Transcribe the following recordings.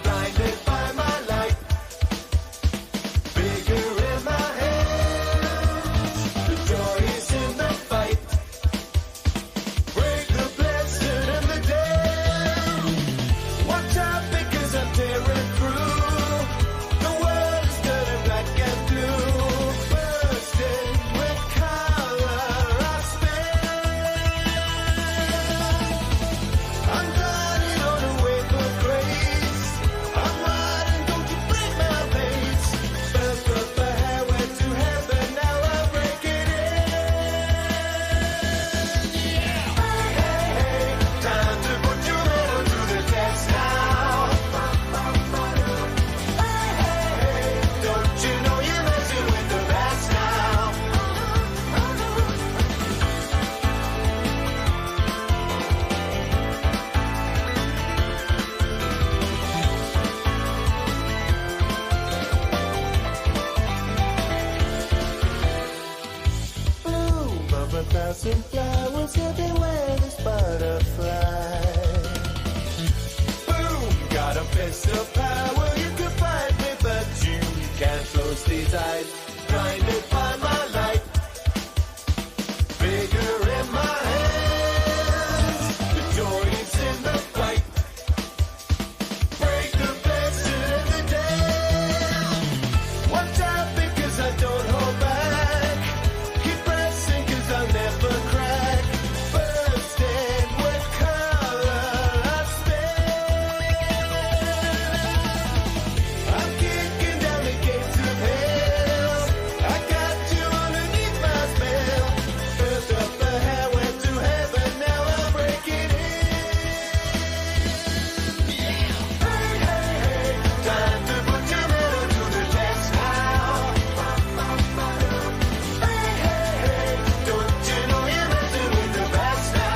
blinded by my light. Bigger in my hands, the joy is in the fight. Break the blessed and the damned. Watch out because I'm tearing through. The world is turning black and blue. Bursting with color I spin. I'm gliding on a wave of grace. I'm riding, don't you break my pace. First up the highway to heaven, now I'm breaking in. Hey, time to put your metal to the test now. Hey, don't you know you're messing with the best now? Bloom of 1,000 flowers everywhere, this butterfly. Boom, got a fist of power, you can fight me, but you can't close these eyes. Blinded by my light, bigger in my hands, the joy is in the fight. Break the blessed and the damned. Watch out because I don't hold back. Keep pressing cause I'll never crack. Bursting with color I spin. I'm kicking down the gates of hell. I got you underneath my spell. First up the highway to heaven, now I'm breaking in. Hey, time to put your metal to the test now. Hey, don't you know you're messing with the best now?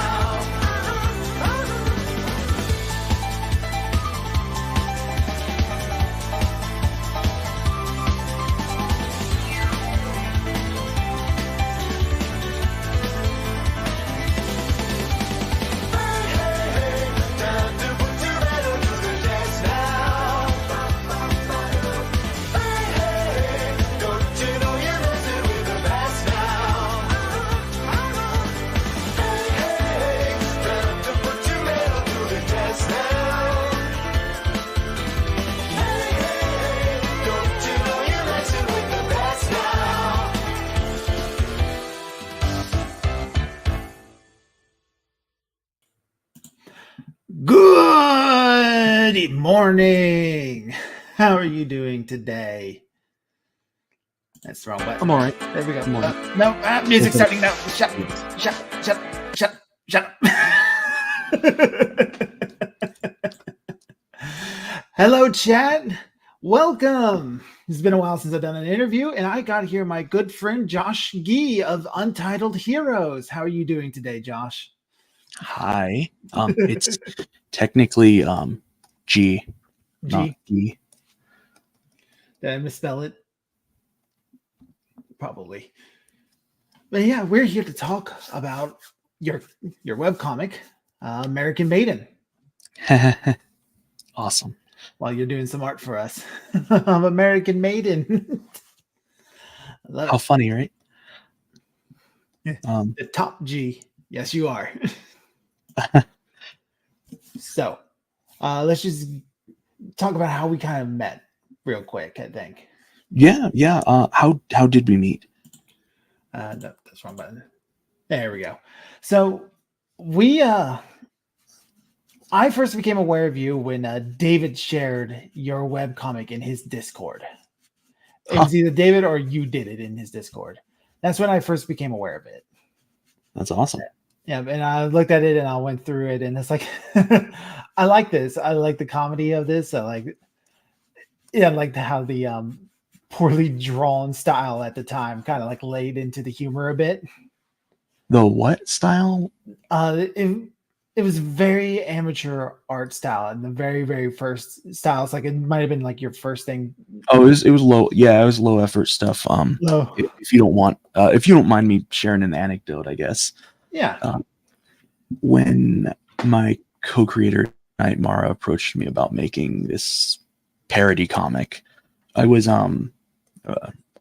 Time to put your metal to the test now. Don't you know you're messing with the best now? Time to put your metal to the test now. Don't you know you're messing with the best now? Good morning. How are you doing today? That's the wrong button. I'm all right. There we go. I'm all right. No, music's starting now. Shut up. Hello, chat. Welcome. It's been a while since I've done an interview, and I got here my good friend Josh Gee of Untitled Heroes. How are you doing today, Josh? Hi. It's technically G, not G. E. Did I misspell it? Probably. But yeah, we're here to talk about your webcomic, American Maiden, Awesome. while you're doing some art for us of American Maiden. I love How it. funny, right? The top G. Yes, you are. So let's just talk about how we kind of met real quick, I think. Yeah. How did we meet? No, that's the wrong button. There we go. So I first became aware of you when David shared your webcomic in his Discord. It was either David or you did it in his Discord. That's when I first became aware of it. That's awesome. Yeah, and I looked at it and I went through it, and it's like, I like this. I like the comedy of this. I like how the poorly drawn style at the time kind of like laid into the humor a bit. The what style? It was very amateur art style, and the very, very first styles. Like it might have been like your first thing. Oh, it was low. Yeah, it was low effort stuff. Low. If you don't mind me sharing an anecdote, I guess. Yeah. When my co-creator night, Mara approached me about making this parody comic. I was uh,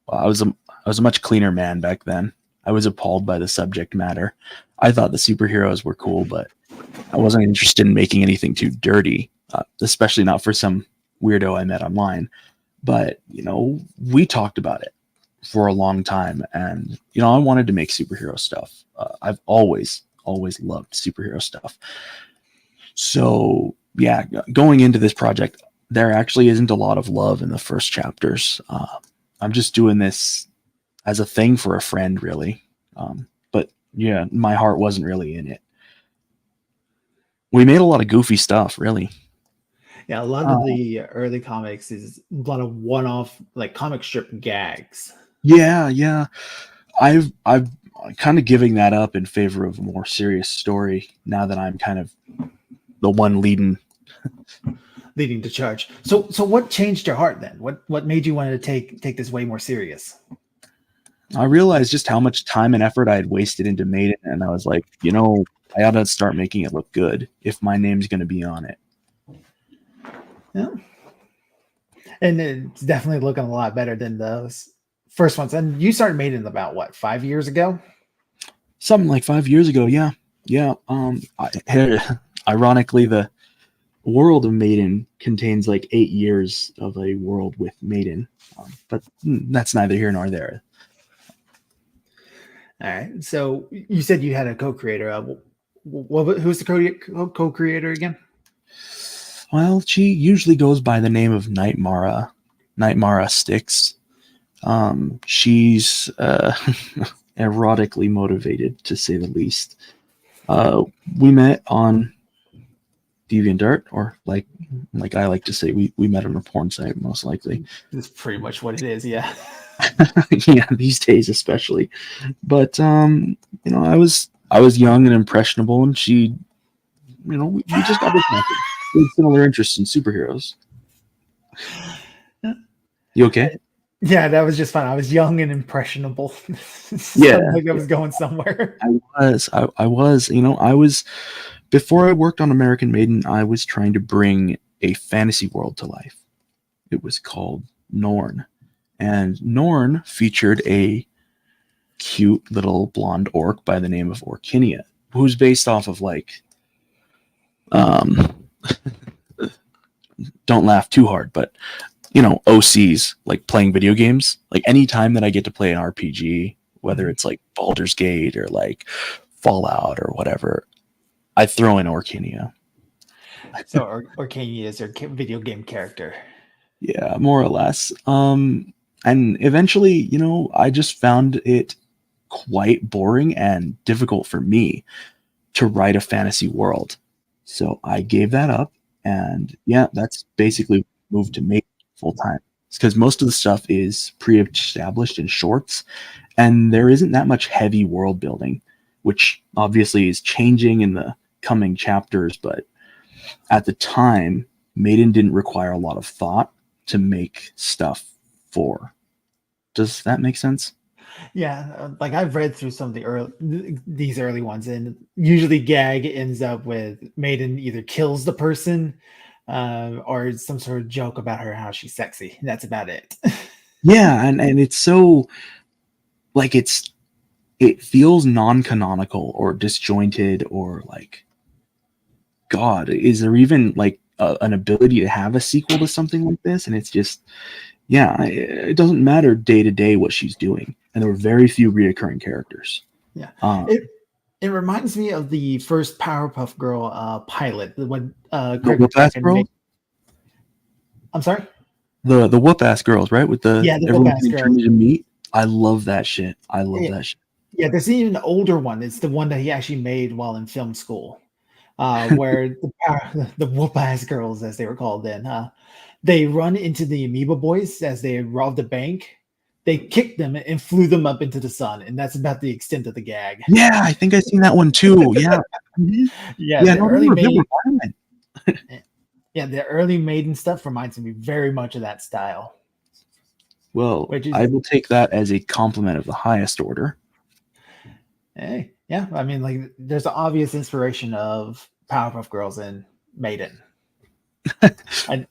I was a much cleaner man back then. I was appalled by the subject matter. I thought the superheroes were cool, but I wasn't interested in making anything too dirty, especially not for some weirdo I met online. But we talked about it for a long time, and I wanted to make superhero stuff. I've always loved superhero stuff. So yeah, going into this project, there actually isn't a lot of love in the first chapters. I'm just doing this as a thing for a friend, really. But yeah, my heart wasn't really in it. We made a lot of goofy stuff, really. Yeah, a lot of the early comics is a lot of one-off like comic strip gags. Yeah. I've kind of giving that up in favor of a more serious story now that I'm kind of the one leading to charge. So what changed your heart then? What made you want to take this way more serious? I realized just how much time and effort I had wasted into Maiden, and I was like, I ought to start making it look good if my name's going to be on it. Yeah. And it's definitely looking a lot better than those first ones. And you started Maiden about what, 5 years ago? Something like 5 years ago, yeah. Ironically, the world of Maiden contains like 8 years of a world with Maiden, but that's neither here nor there. All right. So you said you had a co-creator. Who's the co-creator again? Well, she usually goes by the name of Night Mara. Night Mara Sticks. She's erotically motivated, to say the least. We met on DeviantArt, or like I like to say, we met on a porn site, most likely. That's pretty much what it is, yeah. Yeah, these days especially. But I was young and impressionable, and she, we just got reconnected. We had similar interests in superheroes. You okay? Yeah, that was just fun. I was young and impressionable. Yeah, like I was going somewhere. I was. Before I worked on American Maiden, I was trying to bring a fantasy world to life. It was called Norn. And Norn featured a cute little blonde orc by the name of Orkinia, who's based off of don't laugh too hard, but OCs, like playing video games. Like any time that I get to play an RPG, whether it's like Baldur's Gate or like Fallout or whatever, I throw in Orkinia. So Orkinia is your video game character. Yeah, more or less. And eventually, I just found it quite boring and difficult for me to write a fantasy world. So I gave that up, and yeah, that's basically moved to make full time. It's because most of the stuff is pre-established in shorts, and there isn't that much heavy world building, which obviously is changing in the coming chapters. But at the time, Maiden didn't require a lot of thought to make stuff for. Does that make sense? Yeah, like I've read through some of these early ones, and usually gag ends up with Maiden either kills the person or some sort of joke about her how she's sexy. And that's about it. Yeah, and it's so like it feels non-canonical or disjointed, or like, God, is there even like an ability to have a sequel to something like this? And it's just, yeah, it doesn't matter day to day what she's doing, and there were very few reoccurring characters. Yeah, it reminds me of the first Powerpuff Girl pilot when The whoop-ass girls? I'm sorry. The whoop-ass girls, right? With the everyone whoop-ass getting turned into meat. I love that shit. That shit. Yeah, there's even an older one. It's the one that he actually made while in film school, where the whoop-ass girls, as they were called then, they run into the Amoeba Boys as they robbed a bank. They kicked them and flew them up into the sun, and that's about the extent of the gag. Yeah, I think I've seen that one too. Yeah. Yeah, the early Maiden. Yeah, the early Maiden stuff reminds me very much of that style. Well, I will take that as a compliment of the highest order. Hey, yeah, I mean, like, there's an obvious inspiration of Powerpuff Girls in Maiden. I,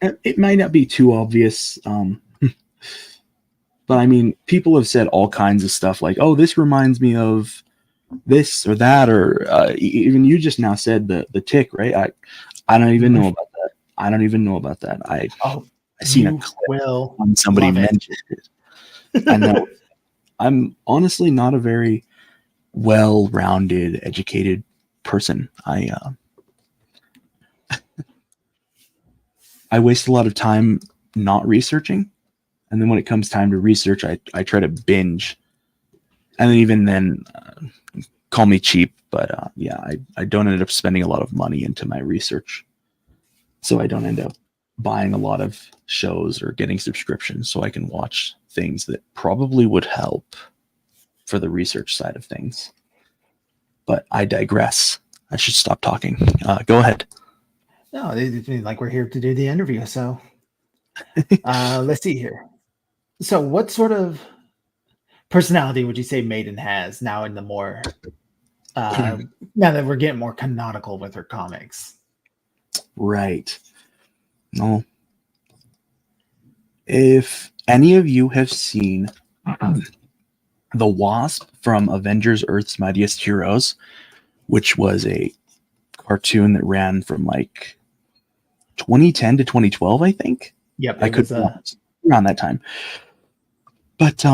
It might not be too obvious, but I mean, people have said all kinds of stuff like, "Oh, this reminds me of this or that," or even you just now said the tick, right? I don't even know about that. I don't even know about that. I seen a you clip will when somebody love it. mentioned it. I know. I'm honestly not a very well-rounded, educated person. I waste a lot of time not researching, and then when it comes time to research, I try to binge, and then even then, call me cheap, but yeah, I don't end up spending a lot of money into my research, so I don't end up buying a lot of shows or getting subscriptions, so I can watch things that probably would help for the research side of things. But I digress. I should stop talking. Go ahead. No, like we're here to do the interview. So let's see here. So what sort of personality would you say Maiden has now in the more now that we're getting more canonical with her comics? Right. No. If any of you have seen the Wasp from Avengers Earth's Mightiest Heroes, which was a cartoon that ran from like 2010 to 2012, I think. Yep, I could be honest, around that time. But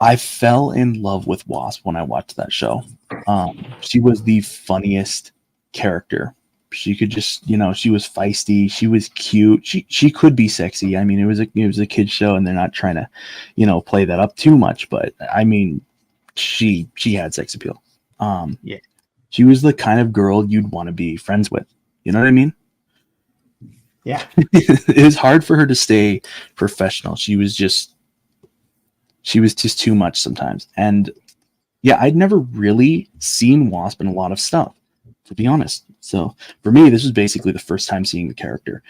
I fell in love with Wasp when I watched that show. She was the funniest character. She could just, she was feisty. She was cute. She could be sexy. I mean, it was a kid's show, and they're not trying to, play that up too much. But I mean, she had sex appeal. Yeah. She was the kind of girl you'd want to be friends with. You know what I mean? Yeah. It was hard for her to stay professional. She was just too much sometimes. And yeah, I'd never really seen Wasp in a lot of stuff, to be honest. So for me, this was basically the first time seeing the character.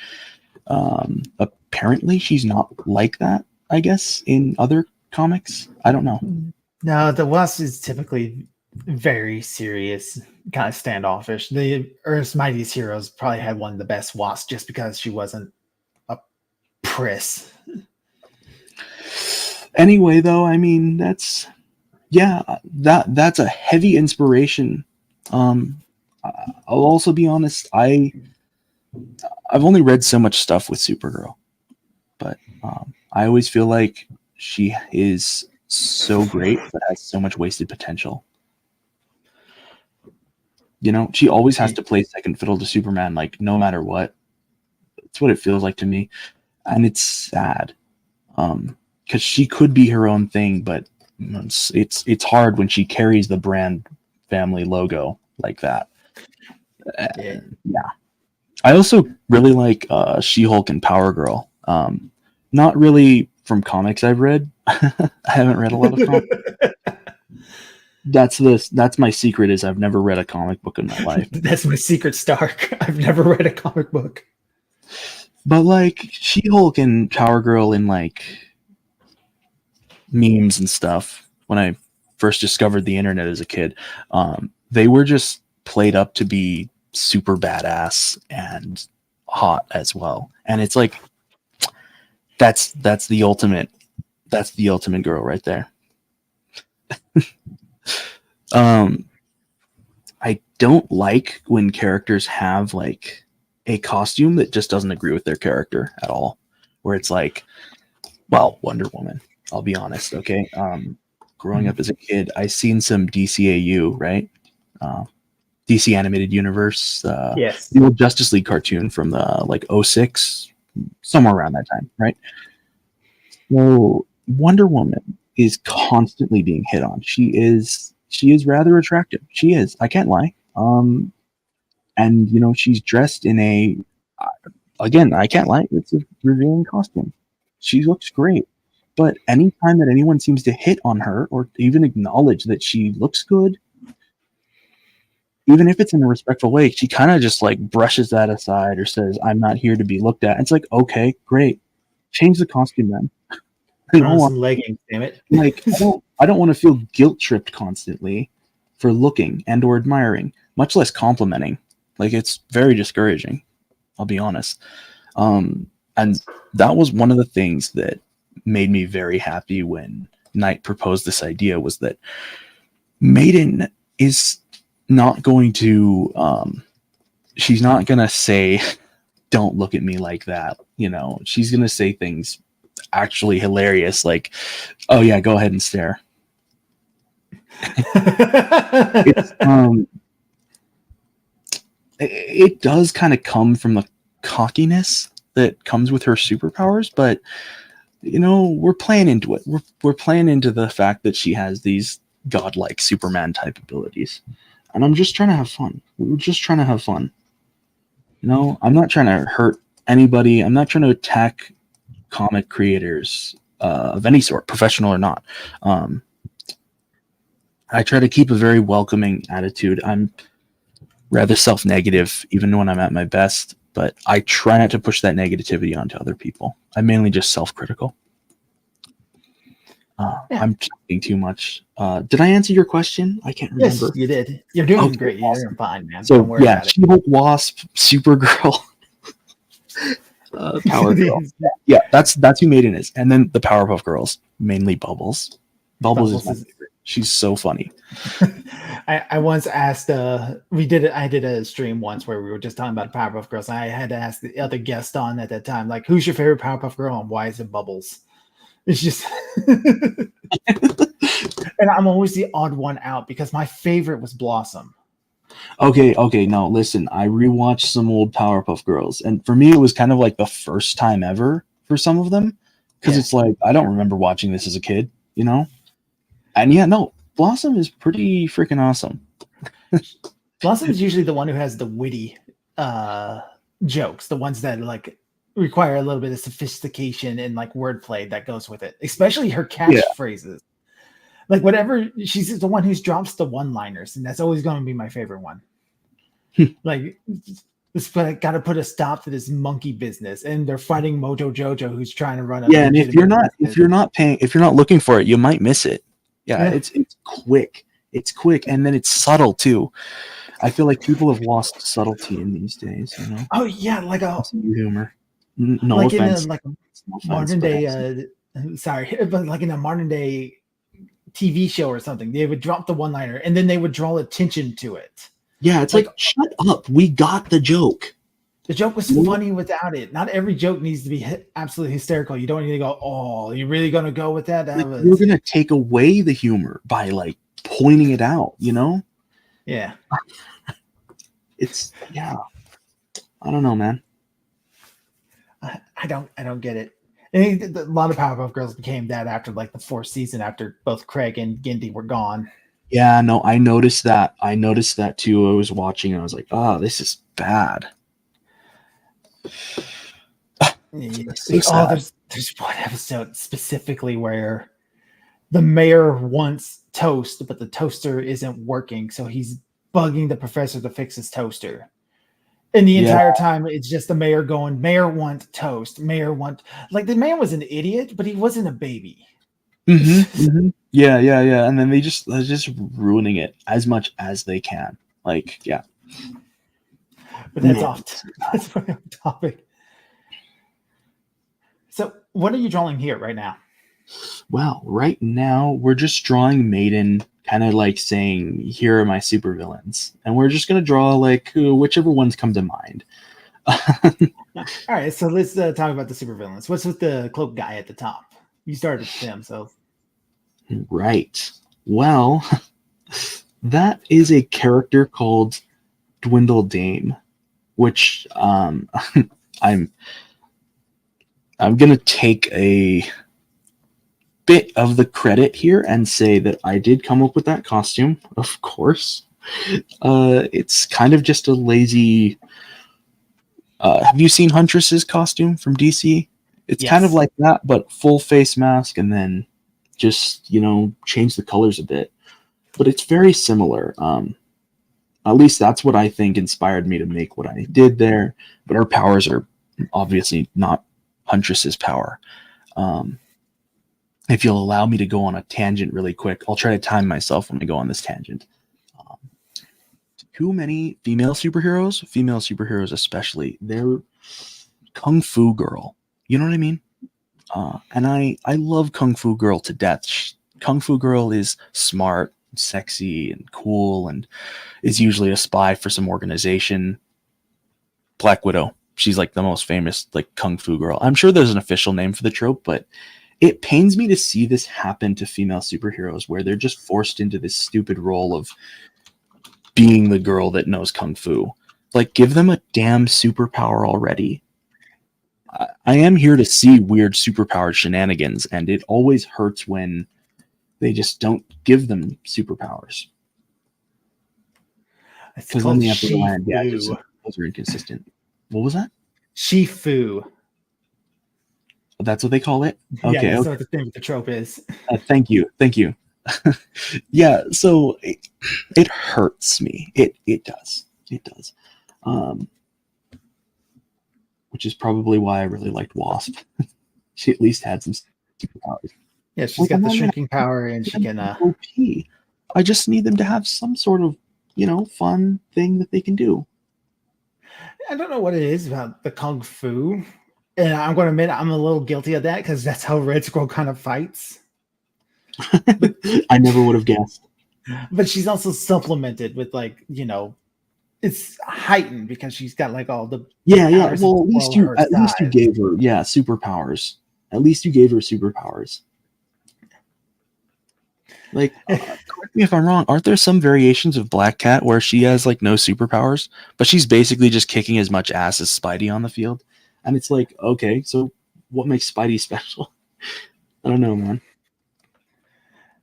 Apparently she's not like that, I guess, in other comics. I don't know. No, the Wasp is typically very serious, kind of standoffish. The Earth's Mightiest Heroes probably had one of the best Wasps just because she wasn't a priss. Anyway, though, I mean, that's a heavy inspiration. I'll also be honest, I've only read so much stuff with Supergirl, but I always feel like she is so great but has so much wasted potential. She always has to play second fiddle to Superman, like no matter what. That's what it feels like to me, and it's sad. Because she could be her own thing, but it's hard when she carries the brand family logo like that. Yeah. I also really like She-Hulk and Power Girl. Not really from comics I've read. I haven't read a lot of comics. That's my secret, is I've never read a comic book in my life. That's my secret, Stark. I've never read a comic book. But like She-Hulk and Power Girl in like memes and stuff, when I first discovered the internet as a kid, they were just played up to be super badass and hot as well. And it's like that's the ultimate girl right there. I don't like when characters have like a costume that just doesn't agree with their character at all, where it's like, well, Wonder Woman, I'll be honest, okay? Growing up as a kid, I seen some DCAU, right? DC Animated Universe, Yes. the old Justice League cartoon from the like 06, somewhere around that time, right? So Wonder Woman is constantly being hit on. She is rather attractive. She is. I can't lie. And she's dressed in a, again, I can't lie, it's a revealing costume. She looks great. But anytime that anyone seems to hit on her or even acknowledge that she looks good, even if it's in a respectful way, she kind of just like brushes that aside or says, "I'm not here to be looked at." It's like, okay, great. Change the costume then. Put on some leggings, damn it. Like, I don't want to feel guilt tripped constantly for looking and or admiring, much less complimenting. Like, it's very discouraging. I'll be honest. And that was one of the things that made me very happy when Knight proposed this idea, was that Maiden is not going to, she's not going to say, don't look at me like that. You know, she's going to say things actually hilarious, like, oh yeah, go ahead and stare. It's, it does kind of come from the cockiness that comes with her superpowers, but you know, we're playing into it. We're playing into the fact that she has these godlike Superman type abilities, and I'm just trying to have fun. We're just trying to have fun. You know, I'm not trying to hurt anybody. I'm not trying to attack comic creators of any sort, professional or not. I try to keep a very welcoming attitude. I'm rather self-negative, even when I'm at my best, but I try not to push that negativity onto other people. I'm mainly just self-critical. I'm talking too much. Did I answer your question? I can't remember. Yes, you did. You're doing Okay, great. awesome. You're fine, man. So Don't worry yeah, about it. She-Hulk, Wasp, Supergirl, Power Girl. Yeah, that's who Maiden is. And then the Powerpuff Girls, mainly Bubbles. Bubbles is my favorite. She's so funny. I once asked, I did a stream once where we were just talking about Powerpuff Girls. And I had to ask the other guest on at that time, like, who's your favorite Powerpuff Girl and why is it Bubbles? It's just, and I'm always the odd one out because my favorite was Blossom. Okay, no, listen, I rewatched some old Powerpuff Girls, and for me, it was kind of like the first time ever for some of them, because it's like, I don't remember watching this as a kid, you know? And yeah, no, Blossom is pretty freaking awesome. Blossom is usually the one who has the witty jokes, the ones that like require a little bit of sophistication and like wordplay that goes with it, especially her catchphrases. Like whatever, she's the one who drops the one-liners, and that's always going to be my favorite one. Like, got to put a stop to this monkey business, and they're fighting Mojo Jojo, who's trying to run a and if you're not looking for it, you might miss it. Yeah. It's quick. It's quick, and then it's subtle too. I feel like people have lost subtlety in these days. You know? Oh yeah, like a humor. No like offense. in a modern day. Sorry, but like in a modern day TV show or something, they would drop the one-liner and then they would draw attention to it. Yeah, it's like shut up. We got the joke. The joke was funny without it. Not every joke needs to be absolutely hysterical. You don't need to go, oh, you're really going to go with that? You're going to take away the humor by like pointing it out, you know? Yeah. It's, yeah. I don't know, man. I don't get it. I think a lot of Powerpuff Girls became that after like the fourth season, after both Craig and Gindy were gone. Yeah, no, I noticed that. I noticed that too. I was watching and I was like, oh, this is bad. There's one episode specifically where the mayor wants toast, but the toaster isn't working, so he's bugging the professor to fix his toaster. And the entire time, it's just the mayor going, "Mayor want toast. Mayor want." Like the man was an idiot, but he wasn't a baby. Yeah. And then they're just ruining it as much as they can. Like, yeah. But that's that's my own topic. So, what are you drawing here right now? Well, right now we're just drawing Maiden, kind of like saying, "Here are my supervillains," and we're just gonna draw like whichever ones come to mind. All right, so let's talk about the supervillains. What's with the cloak guy at the top? You started with him, so right. Well, that is a character called Dwindle Dame, which I'm gonna take a bit of the credit here and say that I did come up with that costume, of course. It's kind of just a lazy. Have you seen Huntress's costume from DC? It's kind of like that, but full face mask, and then just change the colors a bit. But it's very similar. At least that's what I think inspired me to make what I did there. But her powers are obviously not Huntress's power. If you'll allow me to go on a tangent really quick, I'll try to time myself when I go on this tangent. too many female superheroes especially, they're Kung Fu Girl. You know what I mean? And I love Kung Fu Girl to death. Kung Fu Girl is smart, sexy, and cool, and is usually a spy for some organization. Black Widow. She's like the most famous like Kung Fu Girl. I'm sure there's an official name for the trope, but it pains me to see this happen to female superheroes where they're just forced into this stupid role of being the girl that knows Kung Fu. Like, give them a damn superpower already. I am here to see weird superpowered shenanigans, and it always hurts when they just don't give them superpowers. Because then they have to rely on gadgets. Those are inconsistent. What was that? Shifu. That's what they call it? Okay. Yeah, that's what the thing with the trope is. Thank you. Yeah, so it hurts me. It does. Which is probably why I really liked Wasp. She at least had some superpowers. Yeah, she's got the shrinking power, and she can. OP. I just need them to have some sort of, fun thing that they can do. I don't know what it is about the Kung Fu, and I'm going to admit I'm a little guilty of that because that's how Red Scroll kind of fights. I never would have guessed. But she's also supplemented with it's heightened because she's got like all the yeah. Well, at least you gave her superpowers. At least you gave her superpowers. Like, correct me if I'm wrong. Aren't there some variations of Black Cat where she has like no superpowers, but she's basically just kicking as much ass as Spidey on the field? And it's like, okay, so what makes Spidey special? I don't know, man.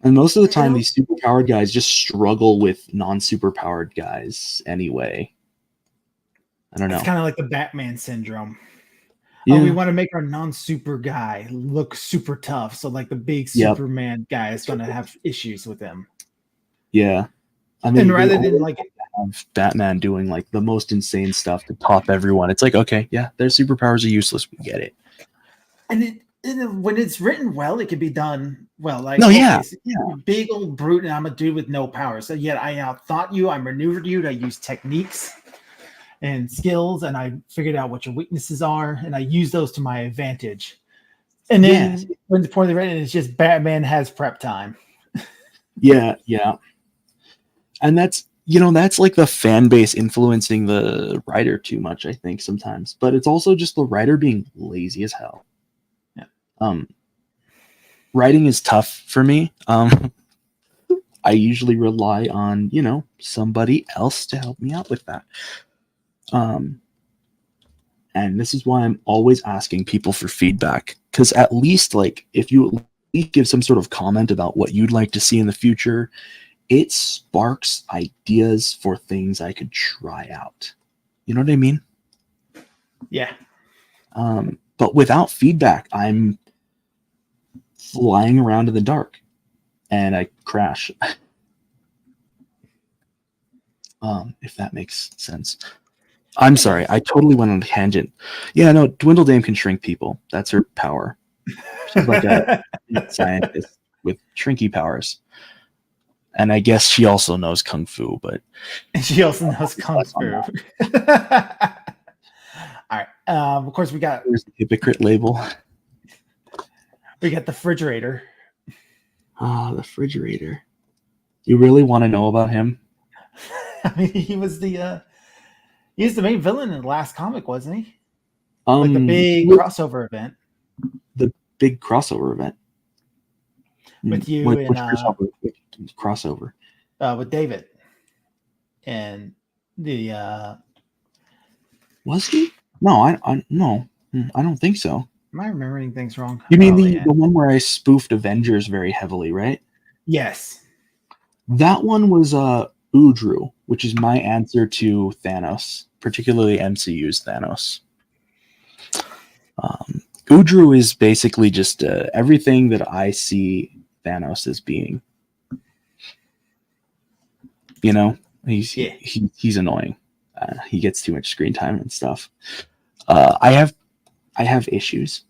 And most of the time, these superpowered guys just struggle with non-superpowered guys anyway. I don't know. It's kind of like the Batman syndrome. Yeah. Oh, we want to make our non-super guy look super tough. So like the big Superman guy is going to have issues with him. Yeah. I mean, and rather than like have Batman doing like the most insane stuff to top everyone, it's like, okay, yeah, their superpowers are useless. We get it. And when it's written well, it can be done well. Like, big old brute, and I'm a dude with no power. So yet I outthought you, I maneuvered you, I used techniques and skills, and I figured out what your weaknesses are, and I use those to my advantage. And then when it's poorly written, it's just Batman has prep time. Yeah. And that's like the fan base influencing the writer too much, I think, sometimes. But it's also just the writer being lazy as hell. Writing is tough for me. I usually rely on, somebody else to help me out with that. And this is why I'm always asking people for feedback, because at least like if you at least give some sort of comment about what you'd like to see in the future, it sparks ideas for things I could try out. You know what I mean? Yeah. But without feedback, I'm flying around in the dark and I crash. If that makes sense. I'm sorry, I totally went on a tangent. Yeah, no, Dwindle Dame can shrink people. That's her power. She's like a scientist with shrinky powers. And I guess she also knows Kung Fu, but she also knows Kung Fu. All right. Of course, we got there's the hypocrite label. We got the refrigerator. The refrigerator. You really want to know about him? I mean, he was the main villain in the last comic, wasn't he? Like the big crossover event. The big crossover event. With you and crossover. With David. And the was he? No, I no. I don't think so. Am I remembering things wrong? You mean the one where I spoofed Avengers very heavily, right? Yes. That one was Udru, which is my answer to Thanos, particularly MCU's Thanos. Udru is basically just everything that I see Thanos as being. He's annoying. He gets too much screen time and stuff. I have issues.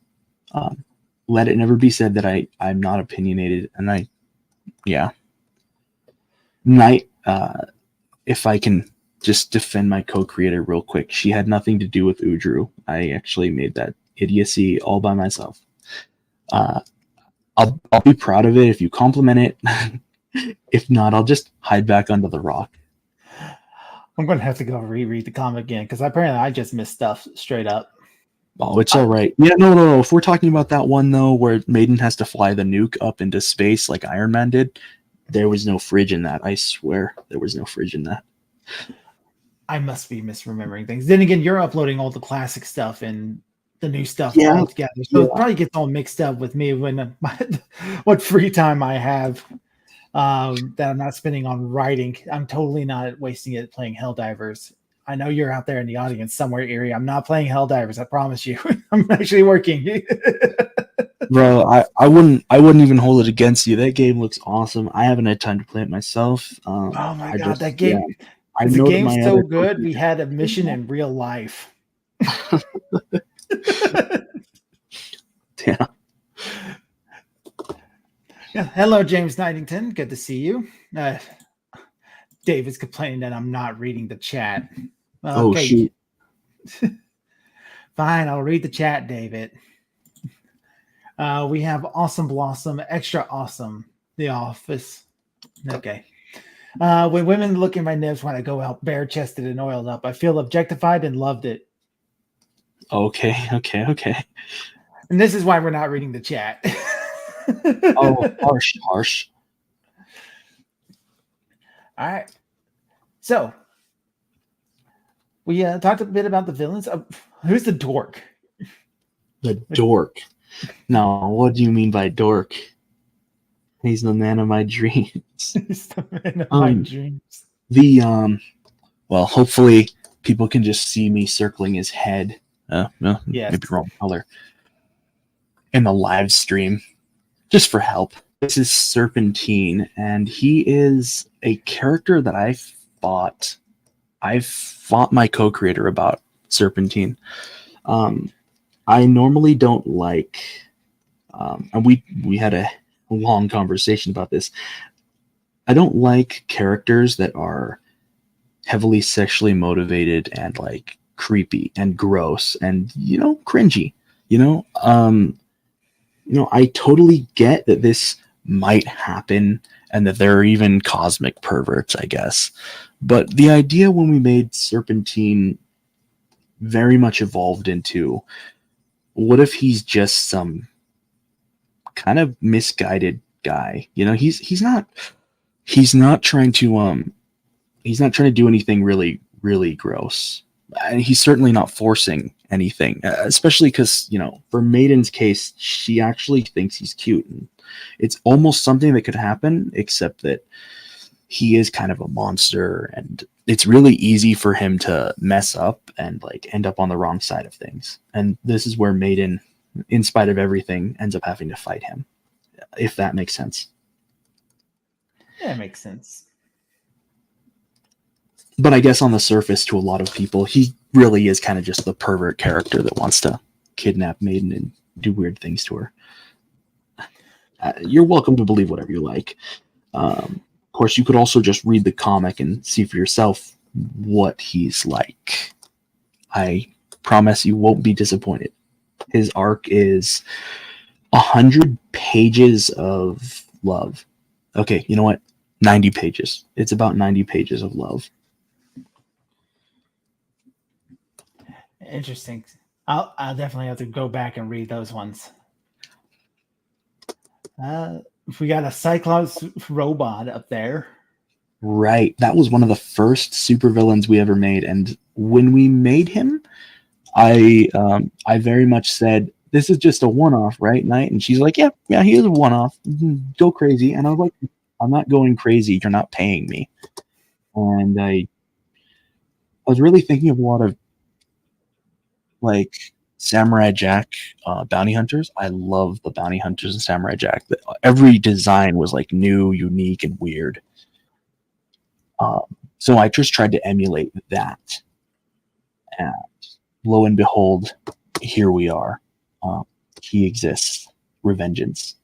Let it never be said that I'm not opinionated, and Night, if I can just defend my co-creator real quick. She had nothing to do with Udru. I actually made that idiocy all by myself. I'll be proud of it if you compliment it. If not, I'll just hide back under the rock. I'm going to have to go reread the comic again because apparently I just missed stuff straight up. Oh, it's all right. Yeah, no. If we're talking about that one, though, where Maiden has to fly the nuke up into space like Iron Man did, there was no fridge in that. I swear there was no fridge in that. I must be misremembering things. Then again, you're uploading all the classic stuff and the new stuff Yeah. all together. So it probably gets all mixed up with me when what free time I have that I'm not spending on writing. I'm totally not wasting it playing Helldivers. I know you're out there in the audience somewhere, Erie. I'm not playing Helldivers. I promise you. I'm actually working. Bro, I wouldn't even hold it against you. That game looks awesome. I haven't had time to play it myself. Oh my god, just, that game! Yeah, I the know that game's my so other good. We had a mission in real life. Yeah. Yeah. Hello, James Knightington. Good to see you. David's complaining that I'm not reading the chat. Oh, shoot. Fine, I'll read the chat, David. We have Awesome Blossom, Extra Awesome, The Office. Okay. When women look at my nibs when I go out bare-chested and oiled up, I feel objectified and loved it. Okay. And this is why we're not reading the chat. Oh, harsh. All right. So, we talked a bit about the villains. Who's the dork? The dork. No, what do you mean by dork? He's the man of my dreams. He's the man of my dreams. Well, hopefully people can just see me circling his head. Yes. Maybe wrong color. In the live stream. Just for help. This is Serpentine, and he is a character that I've fought my co-creator about Serpentine. I normally don't like, and we had a long conversation about this. I don't like characters that are heavily sexually motivated and like creepy and gross and cringy. I totally get that this might happen and that there are even cosmic perverts, I guess. But the idea when we made Serpentine very much evolved into, what if he's just some kind of misguided guy? He's not trying to do anything really, really gross. And he's certainly not forcing anything, especially because, for Maiden's case, she actually thinks he's cute. And it's almost something that could happen, except that he is kind of a monster, and it's really easy for him to mess up and like end up on the wrong side of things. And this is where Maiden, in spite of everything, ends up having to fight him, if that makes sense. Yeah, it makes sense. But I guess on the surface, to a lot of people, he really is kind of just the pervert character that wants to kidnap Maiden and do weird things to her. You're welcome to believe whatever you like. Of course, you could also just read the comic and see for yourself what he's like. I promise you won't be disappointed. His arc is 100 pages of love. Okay, you know what? 90 pages. It's about 90 pages of love. Interesting. I'll definitely have to go back and read those ones. We got a Cyclops robot up there. Right. That was one of the first supervillains we ever made. And when we made him, I very much said, this is just a one-off, right, Knight? And she's like, yeah, he is a one-off. Go crazy. And I was like, I'm not going crazy. You're not paying me. And I was really thinking of a lot of like Samurai Jack bounty hunters. I love the bounty hunters in Samurai Jack. Every design was like new, unique, and weird. So I just tried to emulate that. And lo and behold, here we are. He exists. Revengeance.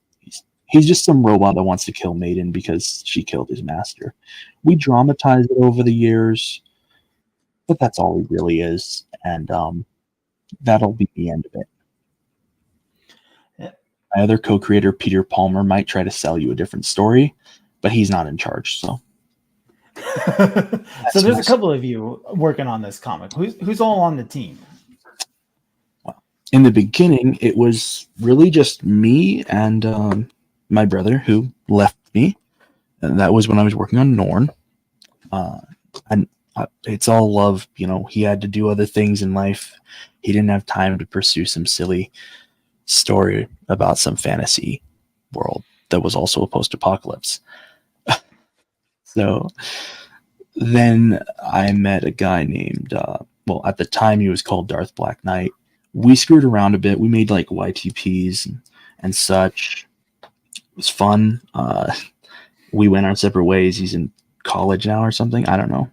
He's just some robot that wants to kill Maiden because she killed his master. We dramatized it over the years. but that's all he really is, and that'll be the end of it. Yeah. My other co-creator, Peter Palmer, might try to sell you a different story, but he's not in charge. So So there's a couple of you working on this comic. Who's all on the team? in the beginning, it was really just me and my brother who left me. And that was when I was working on Norn. And it's all love. You know, he had to do other things in life. He didn't have time to pursue some silly story about some fantasy world that was also a post-apocalypse. So then I met a guy named, well, at the time he was called Darth Black Knight. We screwed around a bit. We made like YTPs and such. It was fun. We went our separate ways. He's in college now or something. I don't know.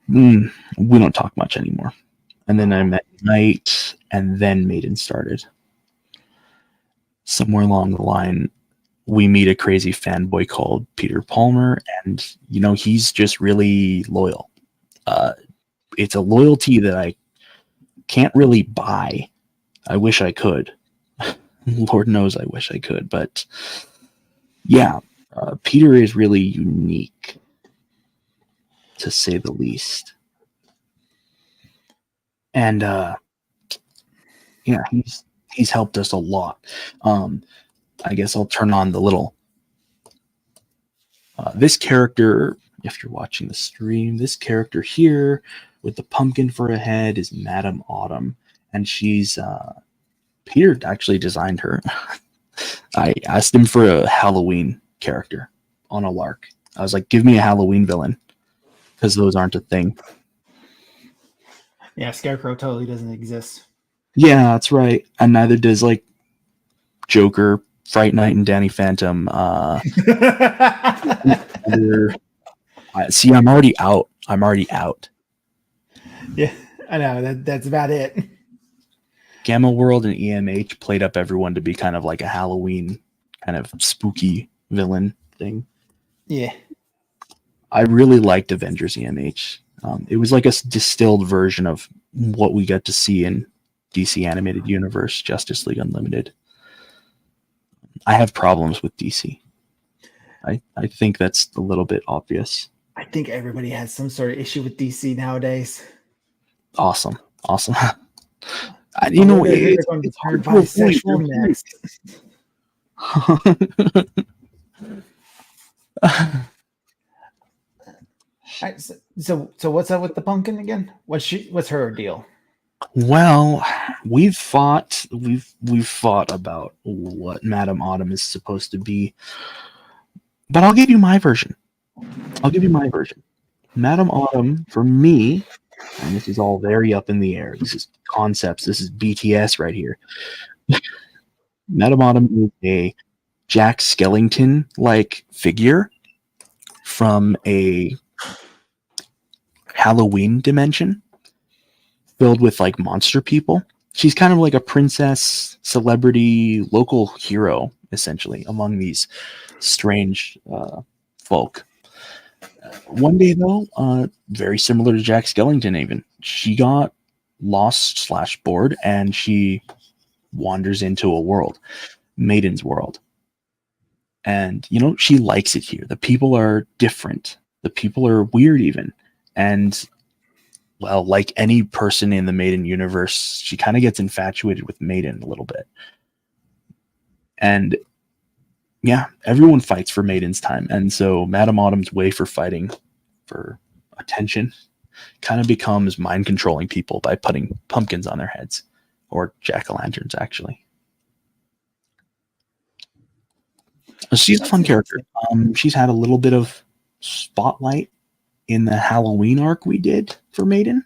We don't talk much anymore. And then I met Knight, and then Maiden started. Somewhere along the line, we meet a crazy fanboy called Peter Palmer, and you know, he's just really loyal. It's a loyalty that I can't really buy. I wish I could. Lord knows I wish I could, but yeah, Peter is really unique, to say the least. And yeah, he's helped us a lot. I guess I'll turn on the little this character, if you're watching the stream, this character here with the pumpkin for a head is Madame Autumn, and she's Peter actually designed her. I asked him for a Halloween character on a lark. I was like, give me a Halloween villain, because those aren't a thing. Yeah, Scarecrow totally doesn't exist. Yeah, that's right. And neither does like Joker, Fright Night, and Danny Phantom. See, I'm already out. Yeah, I know. That's about it. Gamma World and EMH played up everyone to be kind of like a Halloween kind of spooky villain thing. Yeah. I really liked Avengers EMH. It was like a distilled version of what we got to see in DC Animated Universe, Justice League Unlimited. I have problems with DC. I think that's a little bit obvious. I think everybody has some sort of issue with DC nowadays. Awesome. You know, it's going to turn bisexual next. Right, so what's up with the pumpkin again? What's her deal? Well, we've fought about what Madame Autumn is supposed to be, but I'll give you my version. Madame Autumn, for me, and this is all very up in the air. This is concepts. This is BTS right here. Madame Autumn is a Jack Skellington-like figure from a Halloween dimension filled with like monster people. She's kind of like a princess, celebrity, local hero, essentially, among these strange folk. One day, though, very similar to Jack Skellington, even, she got lost/bored, and she wanders into a world, Maiden's world. And, you know, she likes it here. The people are different. The people are weird, even. And, well, like any person in the Maiden universe, she kind of gets infatuated with Maiden a little bit. And yeah, everyone fights for Maiden's time. And so Madame Autumn's way for fighting for attention kind of becomes mind controlling people by putting pumpkins on their heads, or jack-o'-lanterns, actually. She's a fun character. She's had a little bit of spotlight in the Halloween arc we did for Maiden.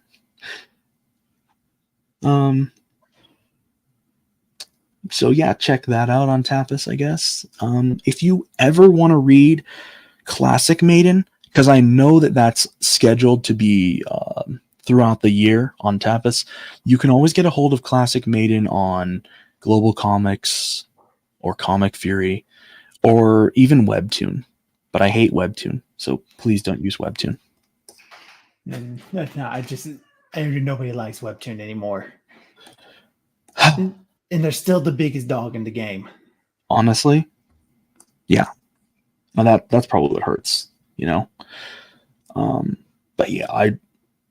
So yeah, check that out on Tapas, I guess. If you ever want to read Classic Maiden, because I know that that's scheduled to be throughout the year on Tapas, you can always get a hold of Classic Maiden on Global Comics or Comic Fury or even Webtoon. But I hate Webtoon, so please don't use Webtoon. And no, nobody likes Webtoon anymore. And they're still the biggest dog in the game. Honestly, yeah. Well, that's probably what hurts, you know. But yeah,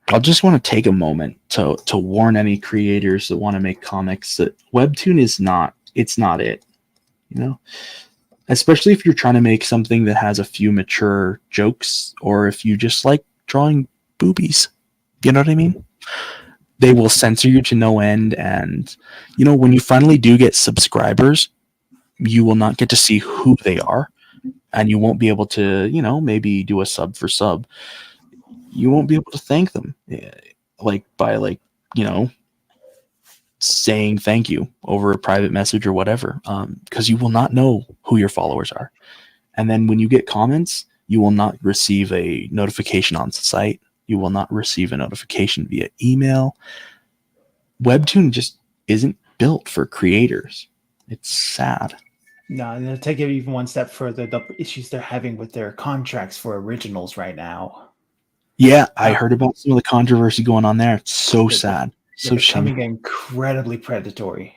I'll just want to take a moment to warn any creators that want to make comics that Webtoon is not. It's not it, you know. Especially if you're trying to make something that has a few mature jokes, or if you just like drawing boobies. You know what I mean? They will censor you to no end, and you know, when you finally do get subscribers, you will not get to see who they are, and you won't be able to, you know, maybe do a sub for sub. You won't be able to thank them, like by like, you know, saying thank you over a private message or whatever, because you will not know who your followers are. And then when you get comments, you will not receive a notification on site. You will not receive a notification via email. Webtoon just isn't built for creators. It's sad. No, and they'll take it even one step further. The issues they're having with their contracts for originals right now. Yeah, I heard about some of the controversy going on there. It's so They're- sad. They're So becoming shameful. incredibly predatory.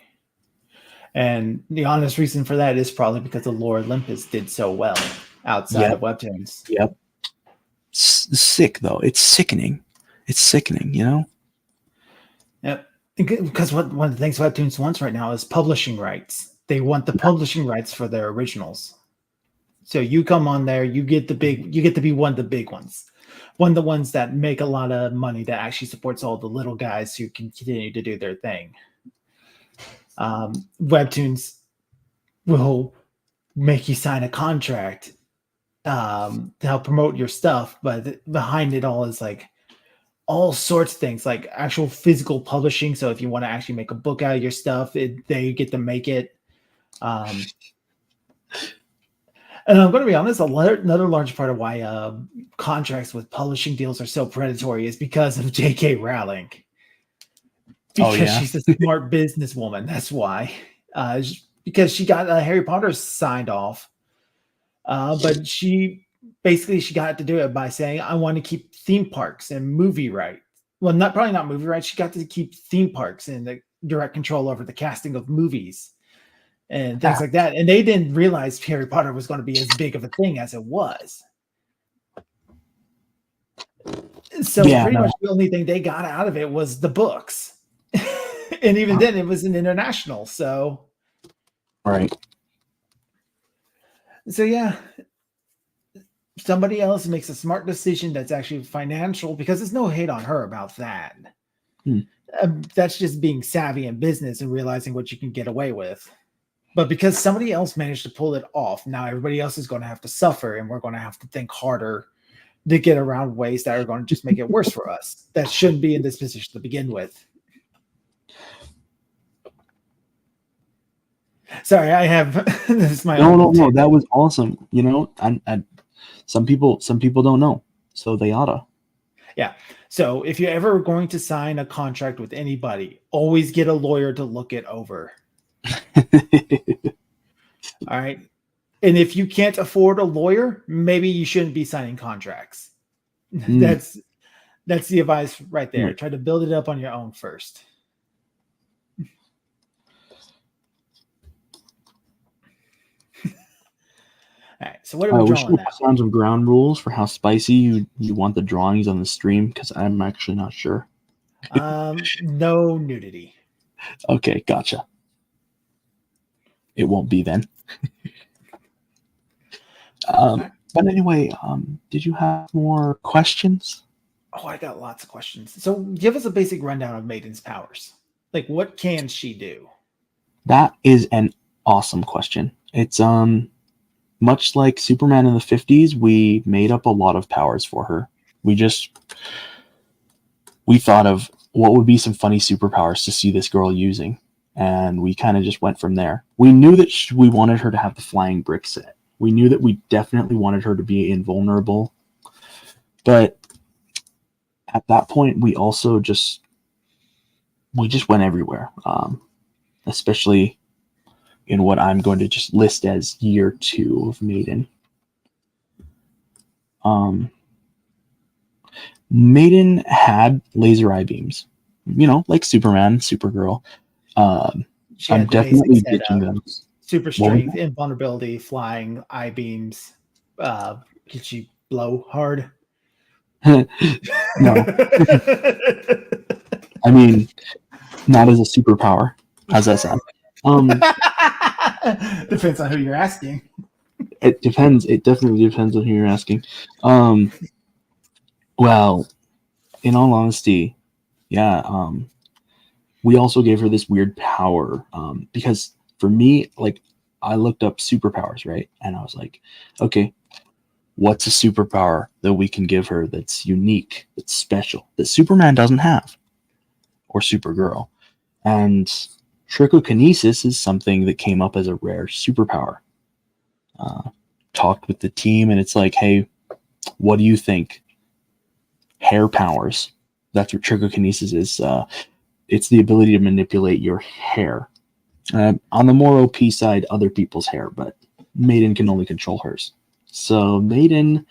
And the honest reason for that is probably because the Lore Olympus did so well outside of Webtoons. Yep. Sick though. It's sickening. It's sickening, you know? Yep. Because one of the things Webtoons wants right now is publishing rights. They want the publishing rights for their originals. So you come on there, you get to be one of the big ones. One of the ones that make a lot of money that actually supports all the little guys who can continue to do their thing. Webtoons will make you sign a contract to help promote your stuff, but behind it all is like all sorts of things, like actual physical publishing. So if you want to actually make a book out of your stuff, they get to make it. And I'm going to be honest, another large part of why contracts with publishing deals are so predatory is because of J.K. Rowling. Because she's a smart businesswoman. That's why. Because she got Harry Potter signed off. But she got to do it by saying, I want to keep theme parks and movie rights. Well, probably not movie rights. She got to keep theme parks and the direct control over the casting of movies and things like that. And they didn't realize Harry Potter was going to be as big of a thing as it was. So much the only thing they got out of it was the books. And even then it was an international. So. Right. So yeah, somebody else makes a smart decision that's actually financial, because there's no hate on her about that. That's just being savvy in business and realizing what you can get away with. But because somebody else managed to pull it off, now everybody else is going to have to suffer, and we're going to have to think harder to get around ways that are going to just make it worse for us. That shouldn't be in this position to begin with. Sorry, I have this is my no. That was awesome. You know, and some people don't know, so they oughta. Yeah. So if you're ever going to sign a contract with anybody, always get a lawyer to look it over. All right. And if you can't afford a lawyer, maybe you shouldn't be signing contracts. That's the advice right there. Try to build it up on your own first. All right, so what are we drawing now? Sounds of ground rules for how spicy you want the drawings on the stream, because I'm actually not sure. No nudity. Okay, gotcha. It won't be then. But anyway, did you have more questions? Oh, I got lots of questions. So give us a basic rundown of Maiden's powers. Like, what can she do? That is an awesome question. It's much like Superman in the 50s, we made up a lot of powers for her. We thought of what would be some funny superpowers to see this girl using, and we kind of just went from there. We knew that we wanted her to have the flying brick set. We knew that we definitely wanted her to be invulnerable. But at that point, we also just went everywhere, especially in what I'm going to just list as year 2 of Maiden. Maiden had laser eye beams, like Superman, Supergirl. She I'm had the basic definitely ditching setup: those. super What was strength, invulnerability, flying, eye beams. Can she blow hard? that? No, I mean, not as a superpower. How's that sound? Um, Depends on who you're asking. it depends. It definitely depends on who you're asking. Um, well, in all honesty, yeah. We also gave her this weird power because for me, like, I looked up superpowers, right? And I was like, okay, what's a superpower that we can give her that's unique, that's special, that Superman doesn't have, or Supergirl? And trichokinesis is something that came up as a rare superpower. Talked with the team, and it's like, hey, what do you think? Hair powers. That's what trichokinesis is. It's the ability to manipulate your hair. On the more OP side, other people's hair, but Maiden can only control hers. So Maiden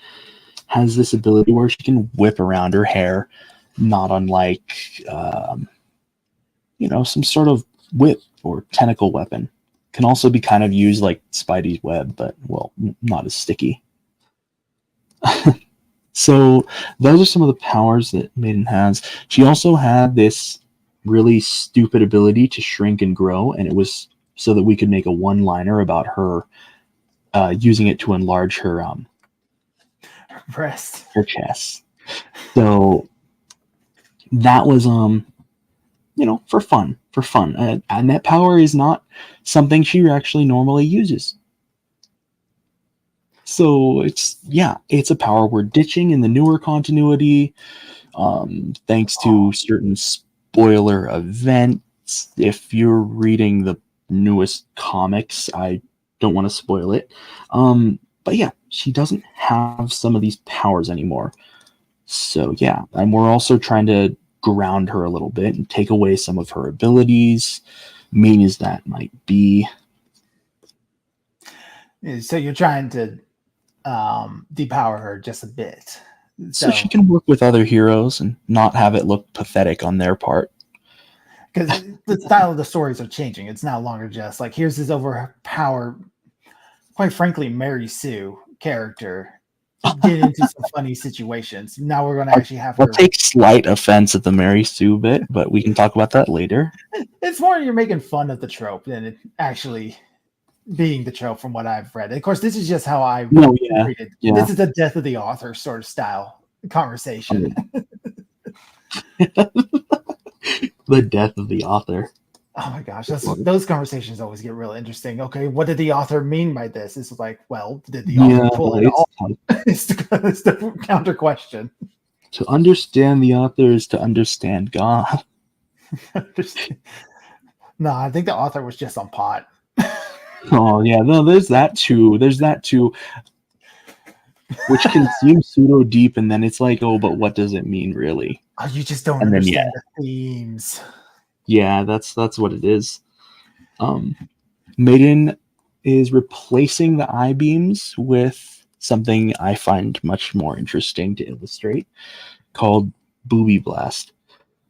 has this ability where she can whip around her hair, not unlike, some sort of whip or tentacle weapon. Can also be kind of used like Spidey's web, but, well, not as sticky. So those are some of the powers that Maiden has. She also had this really stupid ability to shrink and grow, and it was so that we could make a one-liner about her using it to enlarge her Breast. her chest. So that was for fun, and that power is not something she actually normally uses. So it's a power we're ditching in the newer continuity, thanks to certain spoiler events. If you're reading the newest comics, I don't want to spoil it. But yeah, she doesn't have some of these powers anymore. So yeah, and we're also trying to ground her a little bit and take away some of her abilities, mean as that might be. So you're trying to depower her just a bit. So she can work with other heroes and not have it look pathetic on their part. Because the style of the stories are changing. It's no longer just like, here's this overpowered, quite frankly, Mary Sue character get into some funny situations. Now we're going to actually have her. I'll take slight offense at the Mary Sue bit, but we can talk about that later. It's more you're making fun of the trope than it actually being the trope from what I've read. Of course, this is just how I read it. Yeah. This is the death of the author sort of style conversation. The death of the author. Oh my gosh, those conversations always get real interesting. Okay, what did the author mean by this? It's like, well, did the author pull it off? It's the counter question. To understand the author is to understand God. No, I think the author was just on pot. Oh yeah, no, there's that too. Which can seem pseudo deep, and then it's like, oh, but what does it mean really? Oh, you just don't understand the themes. Yeah, that's what it is. Maiden is replacing the I-beams with something I find much more interesting to illustrate, called Booby Blast.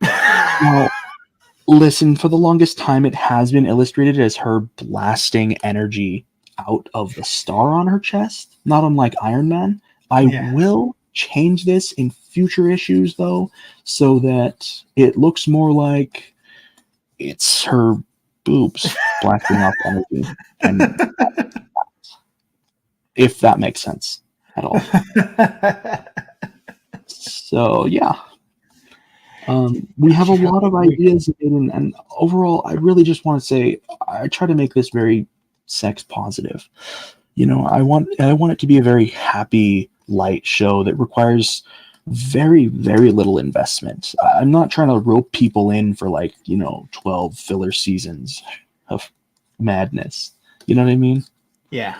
Now, listen, for the longest time, it has been illustrated as her blasting energy out of the star on her chest, not unlike Iron Man. I will change this in future issues, though, so that it looks more like it's her boobs blasting off energy, and if that makes sense at all. So yeah, we have a lot of ideas, and overall, I really just want to say I try to make this very sex positive. I want it to be a very happy, light show that requires very, very little investment. I'm not trying to rope people in for 12 filler seasons of madness. You know what I mean? Yeah.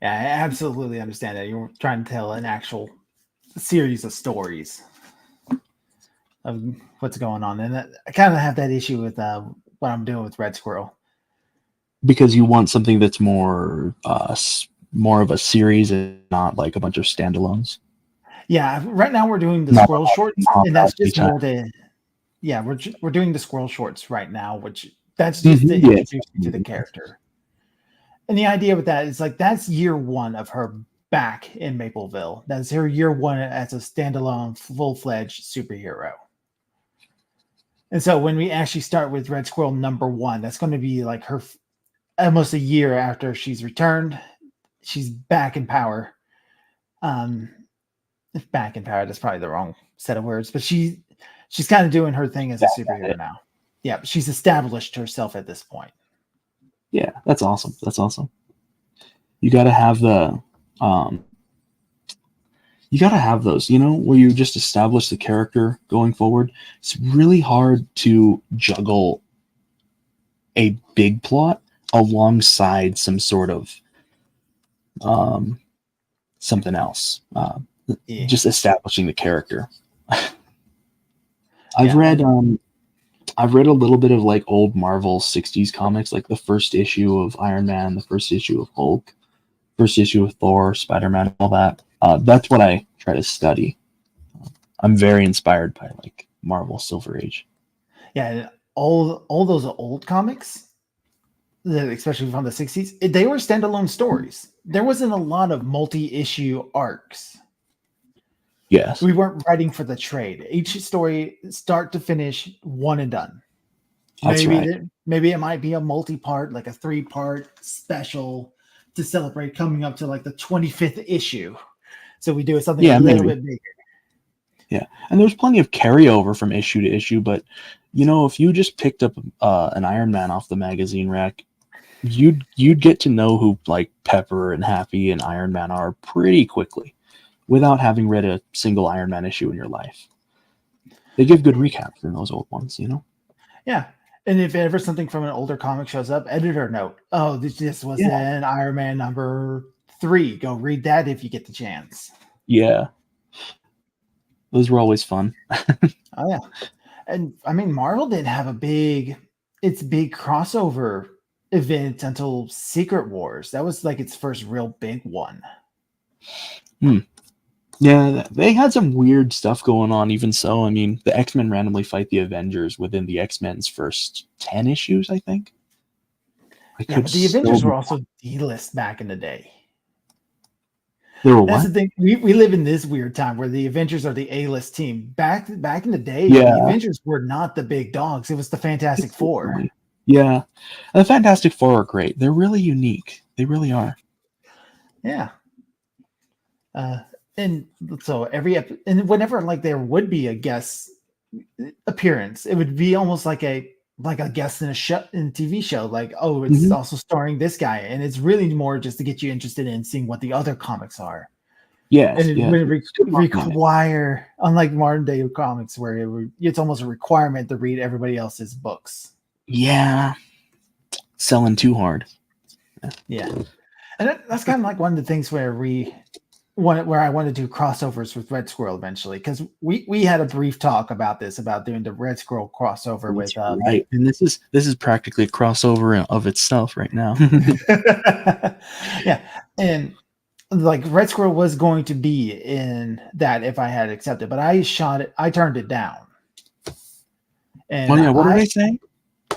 Yeah, I absolutely understand that. You're trying to tell an actual series of stories of what's going on. And I kind of have that issue with what I'm doing with Red Squirrel. Because you want something that's more of a series and not like a bunch of standalones. Yeah, right now we're doing the Not squirrel shorts, hop and out that's every just time. more to yeah, we're doing the squirrel shorts right now, which that's just to Mhm, yes. introduce you to the character. And the idea with that is like that's year one of her back in Mapleville. That's her year one as a standalone, full-fledged superhero. And so when we actually start with Red Squirrel number one, that's going to be like her almost a year after she's returned. She's back in power. Um, back in power, that's probably the wrong set of words, but she's kind of doing her thing as a superhero now. Yeah, she's established herself at this point. Yeah, that's awesome. That's awesome. You got to have the um you got to have those, where you just establish the character going forward. It's really hard to juggle a big plot alongside some sort of um something else. Yeah. Just establishing the character. I've Yeah, read I've read a little bit of like old Marvel 60s comics, like the first issue of Iron Man, the first issue of Hulk, first issue of Thor, Spider-Man, all that. That's what I try to study. I'm very inspired by like Marvel Silver Age. yeah, and all those old comics, especially from the 60s, they were standalone stories. There wasn't a lot of multi-issue arcs. Yes. We weren't writing for the trade. Each story, start to finish, one and done. That's right. Maybe it might be a multi-part, like a 3-part special to celebrate coming up to like the 25th issue. So we do something a little bit bigger. Yeah, and there's plenty of carryover from issue to issue, but if you just picked up an Iron Man off the magazine rack, you'd get to know who like Pepper and Happy and Iron Man are pretty quickly, without having read a single Iron Man issue in your life. They give good recaps in those old ones, Yeah. And if ever something from an older comic shows up, editor note, oh, this was in Iron Man number 3. Go read that if you get the chance. Yeah. Those were always fun. Oh, yeah. And I mean, Marvel didn't have its big crossover event until Secret Wars. That was like its first real big one. Yeah, they had some weird stuff going on. Even so, I mean, the X-Men randomly fight the Avengers within the X-Men's first 10 issues, I think. Yeah, but the Avengers were also D-list back in the day. They were That's what? the thing. We live in this weird time where the Avengers are the A-list team. Back in the day, Yeah. the Avengers were not the big dogs. It was the Fantastic Four. Yeah. The Fantastic Four are great. They're really unique. They really are. Yeah. And so and whenever like there would be a guest appearance, it would be almost like a guest in a TV show. Like, oh, it's also starring this guy, and it's really more just to get you interested in seeing what the other comics are. Yes. And it would require, unlike modern day comics, where it's almost a requirement to read everybody else's books. Yeah. Selling too hard. Yeah. And that's kind of like one of the things where I want to do crossovers with Red Squirrel eventually, because we had a brief talk about doing the Red Squirrel crossover with right. And this is practically a crossover of itself right now. Yeah. And like Red Squirrel was going to be in that if I had accepted, but I turned it down. And what did I say?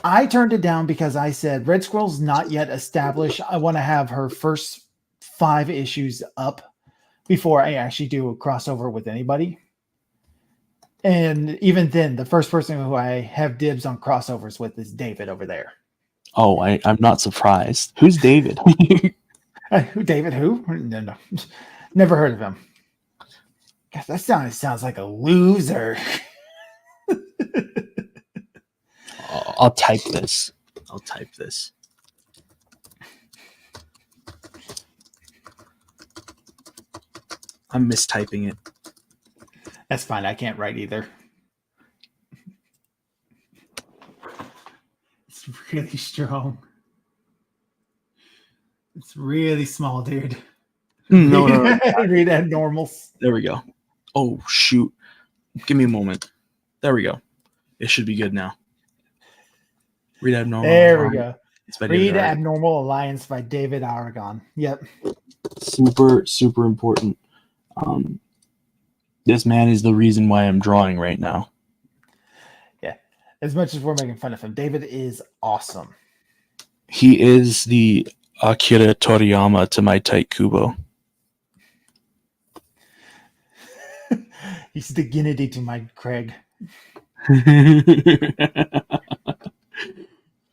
I turned it down because I said Red Squirrel's not yet established. I want to have her first 5 issues up before I actually do a crossover with anybody. And even then, the first person who I have dibs on crossovers with is David over there. Oh, I'm not surprised. Who's David? David who? No. Never heard of him. God, that sounds like a loser. I'll type this. I'm mistyping it. That's fine. I can't write either. It's really strong. It's really small, dude. No. Read abnormals. There we go. Oh, shoot. Give me a moment. There we go. It should be good now. Read Abnormal. There we go. Read Abnormal Alliance by David Aragon. Yep. Super, super important. This man is the reason why I'm drawing right now. Yeah. As much as we're making fun of him, David is awesome. He is the Akira Toriyama to my Tight Kubo. He's the Gennady to my Craig.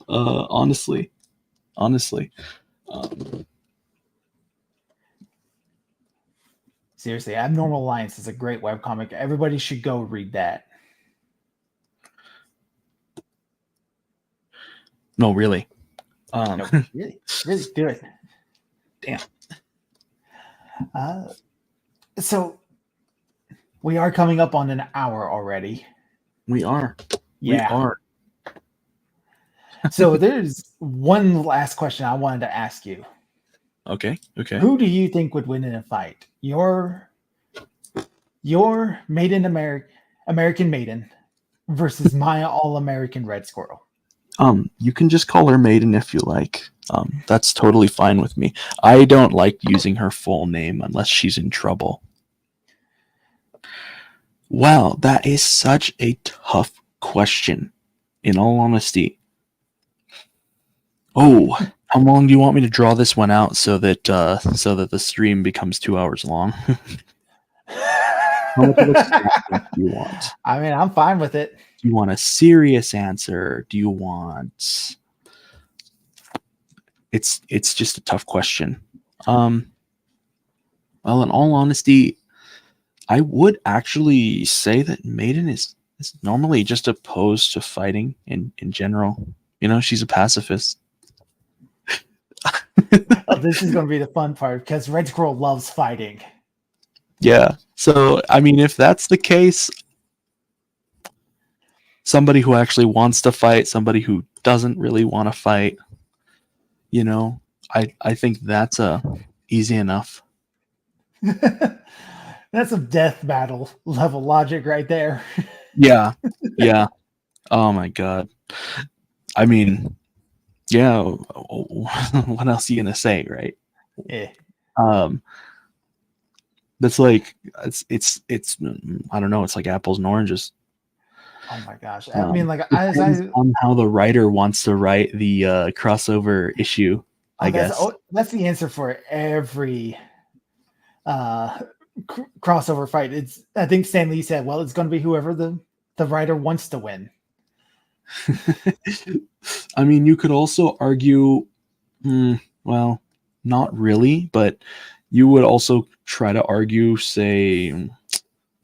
Honestly. Seriously, Abnormal Alliance is a great webcomic. Everybody should go read that. No, really. No, really do it. Damn. So we are coming up on an hour already. We are. Yeah. We are. So there's one last question I wanted to ask you. Okay. Who do you think would win in a fight? Your Maiden American Maiden versus my All-American Red Squirrel. You can just call her Maiden if you like. That's totally fine with me. I don't like using her full name unless she's in trouble. Wow, that is such a tough question, in all honesty. Oh, how long do you want me to draw this one out so that the stream becomes 2 hours long? How much of a statement do you want? I mean, I'm fine with it. Do you want a serious answer? Do you want... It's just a tough question. Well, in all honesty, I would actually say that Maiden is normally just opposed to fighting in general. You know, she's a pacifist. Oh, this is going to be the fun part because Red Squirrel loves fighting. Yeah. So, I mean, if that's the case, somebody who actually wants to fight, somebody who doesn't really want to fight, you know, I think that's easy enough. That's a death battle level logic right there. Yeah. Yeah. Oh my God. I mean, yeah. What else are you gonna say, right? Yeah. That's like it's I don't know. It's like apples and oranges. Oh my gosh. I mean, like, as Depends on how the writer wants to write the crossover issue. I guess that's the answer for every crossover fight. I think Stan Lee said, well, it's going to be whoever the writer wants to win. I mean, you could also argue, well, not really, but you would also try to argue, say,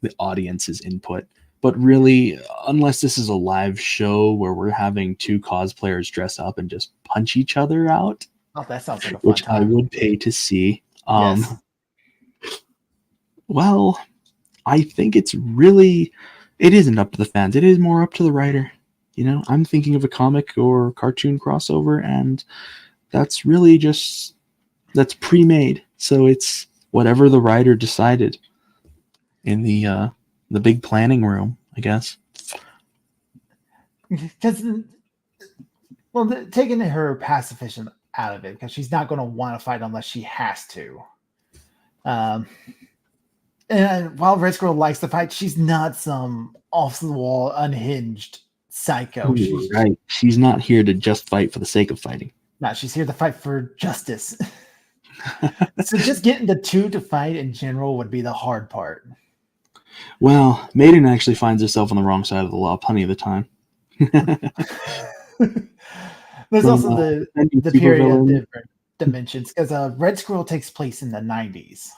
the audience's input. But really, unless this is a live show where we're having two cosplayers dress up and just punch each other out, oh, that sounds like a fun which time. I would pay to see. Yes. Well, I think it isn't up to the fans. It is more up to the writer. You know, I'm thinking of a comic or cartoon crossover, and that's pre-made. So it's whatever the writer decided in the big planning room, I guess. Because, well, taking her pacifism out of it, because she's not going to want to fight unless she has to. And while Red Squirrel likes to fight, she's not some off-the-wall, unhinged psycho. Right. She's not here to just fight for the sake of fighting. No, she's here to fight for justice. So just getting the two to fight in general would be the hard part. Well, Maiden actually finds herself on the wrong side of the law plenty of the time. There's also the period of supervillain. different dimensions, because Red Squirrel takes place in the 90s.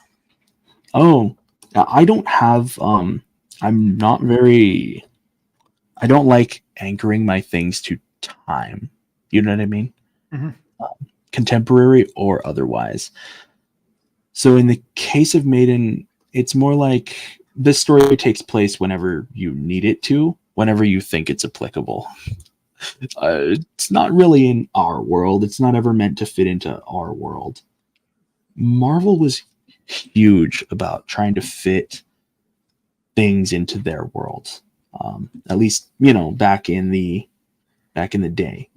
Oh, I don't have, I don't like anchoring my things to time. You know what I mean? Mm-hmm. Contemporary or otherwise. So in the case of Maiden, it's more like this story takes place whenever you need it to, whenever you think it's applicable. It's not really in our world. It's not ever meant to fit into our world. Marvel was huge about trying to fit things into their world. At least, you know, back in the day.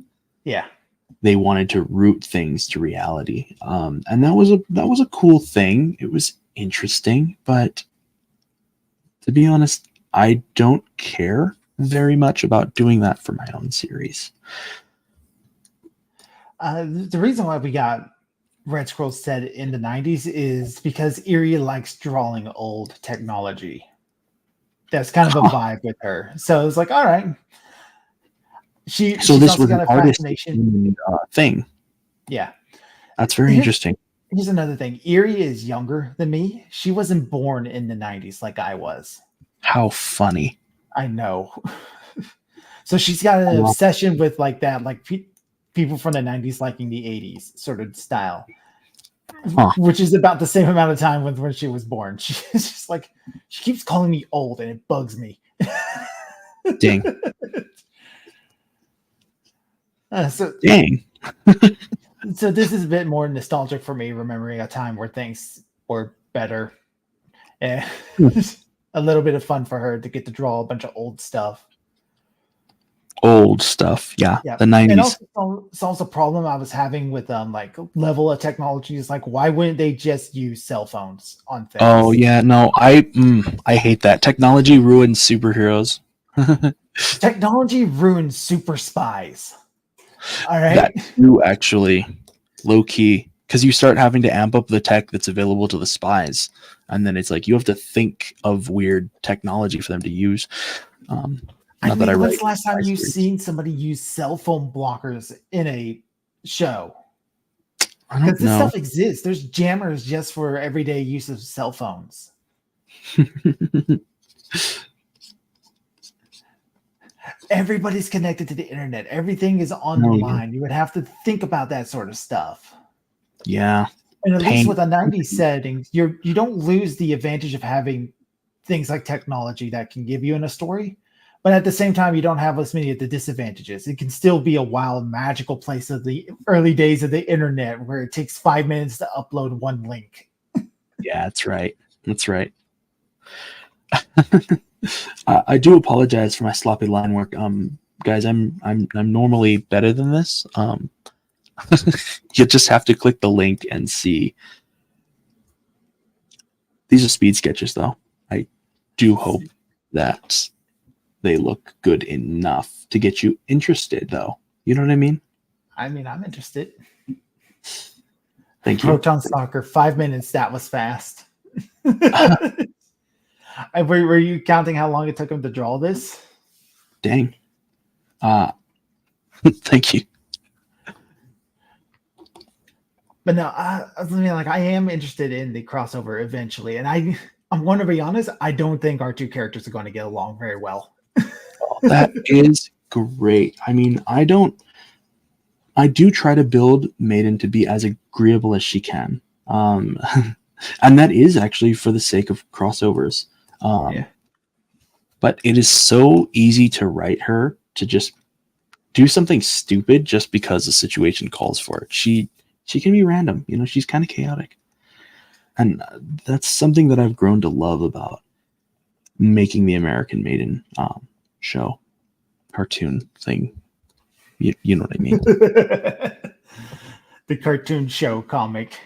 Yeah. They wanted to root things to reality. And that was a cool thing. It was interesting, but To be honest, I don't care very much about doing that for my own series. The reason why we got Red Scrolls set in the 90s is because Erie likes drawing old technology. That's kind of a vibe with her. So it's like, all right. So She's this also was an got a artist fascination. thing. Yeah. That's very interesting. Here's another thing. Erie is younger than me. She wasn't born in the 90s like I was. How funny. I know. So she's got an obsession with like that, like people from the 90s liking the 80s sort of style, which is about the same amount of time when she was born. She's just like, she keeps calling me old and it bugs me. Dang. Dang. So this is a bit more nostalgic for me, remembering a time where things were better. And a little bit of fun for her to get to draw a bunch of old stuff. Old stuff, yeah. The 90s. And also solves a problem I was having with like level of technology. Is like, why wouldn't they just use cell phones on things? Oh yeah, no, I hate that. Technology ruins superheroes. Technology ruins super spies. All right, that too, actually, low key, because you start having to amp up the tech that's available to the spies, and then it's like you have to think of weird technology for them to use. When's the last time you've seen somebody use cell phone blockers in a show? Because this stuff exists. There's jammers just for everyday use of cell phones. Everybody's connected to the internet. Everything is online. You would have to think about that sort of stuff. Yeah. And at least with a 90s setting, you don't lose the advantage of having things like technology that can give you in a story. But at the same time, you don't have as many of the disadvantages. It can still be a wild, magical place of the early days of the internet where it takes 5 minutes to upload one link. Yeah, that's right. That's right. I do apologize for my sloppy line work. Guys, I'm normally better than this. You just have to click the link and see. These are speed sketches, though. I do hope that they look good enough to get you interested, though. You know what I mean? I mean, I'm interested. Thank you. Proton Stalker, 5 minutes. That was fast. Were you counting how long it took him to draw this? Dang. Thank you. But no, I mean, like, I am interested in the crossover eventually, and I'm going to be honest. I don't think our two characters are going to get along very well. That is great. I mean, I do try to build Maiden to be as agreeable as she can. And that is actually for the sake of crossovers. But it is so easy to write her to just do something stupid just because the situation calls for it. She can be random. You know, she's kind of chaotic. And that's something that I've grown to love about making the American Maidenn show cartoon thing. You know what I mean? The cartoon show comic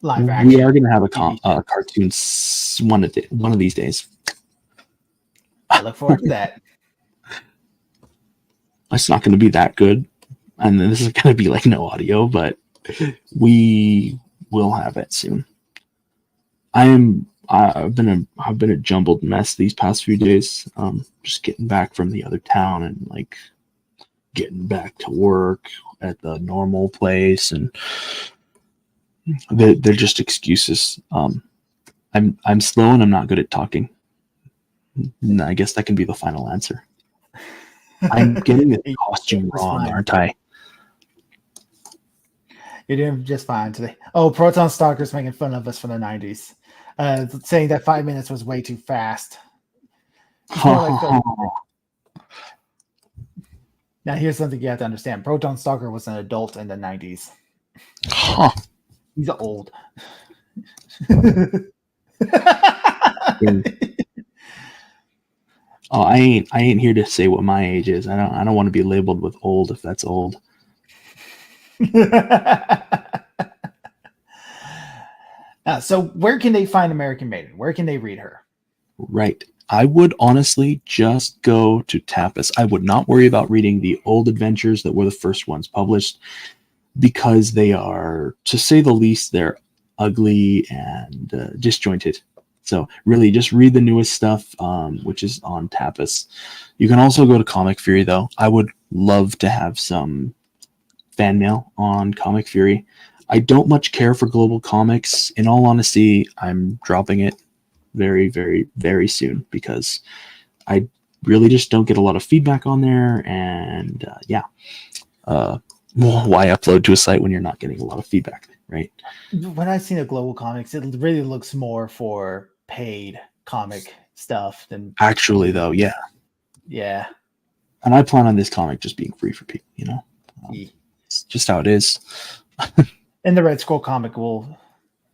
live action. We are going to have a cartoon one of these days. I look forward to that. It's not going to be that good, and this is going to be like no audio, but we will have it soon. I've been a jumbled mess these past few days. Just getting back from the other town and like getting back to work at the normal place, and they're just excuses. I'm slow and I'm not good at talking. And I guess that can be the final answer. I'm getting the costume wrong, aren't I? You're doing just fine today. Oh, Proton Stalker's making fun of us from the 90s. Saying that 5 minutes was way too fast. Now, here's something you have to understand. Proton Stalker was an adult in the 90s. Huh. He's old. Oh, I ain't here to say what my age is. I don't want to be labeled with old if that's old. So where can they find American Maidenn? Where can they read her? Right. I would honestly just go to Tapas. I would not worry about reading the old adventures that were the first ones published because they are, to say the least, they're ugly and disjointed. So really, just read the newest stuff, which is on Tapas. You can also go to Comic Fury, though. I would love to have some fan mail on Comic Fury. I don't much care for Global Comics. In all honesty, I'm dropping it very, very, very soon because I really just don't get a lot of feedback on there. And why upload to a site when you're not getting a lot of feedback, right? When I've seen a Global Comics, it really looks more for paid comic stuff than Actually, though, yeah. Yeah. And I plan on this comic just being free for people, you know? It's just how it is. And the Red Scroll comic will,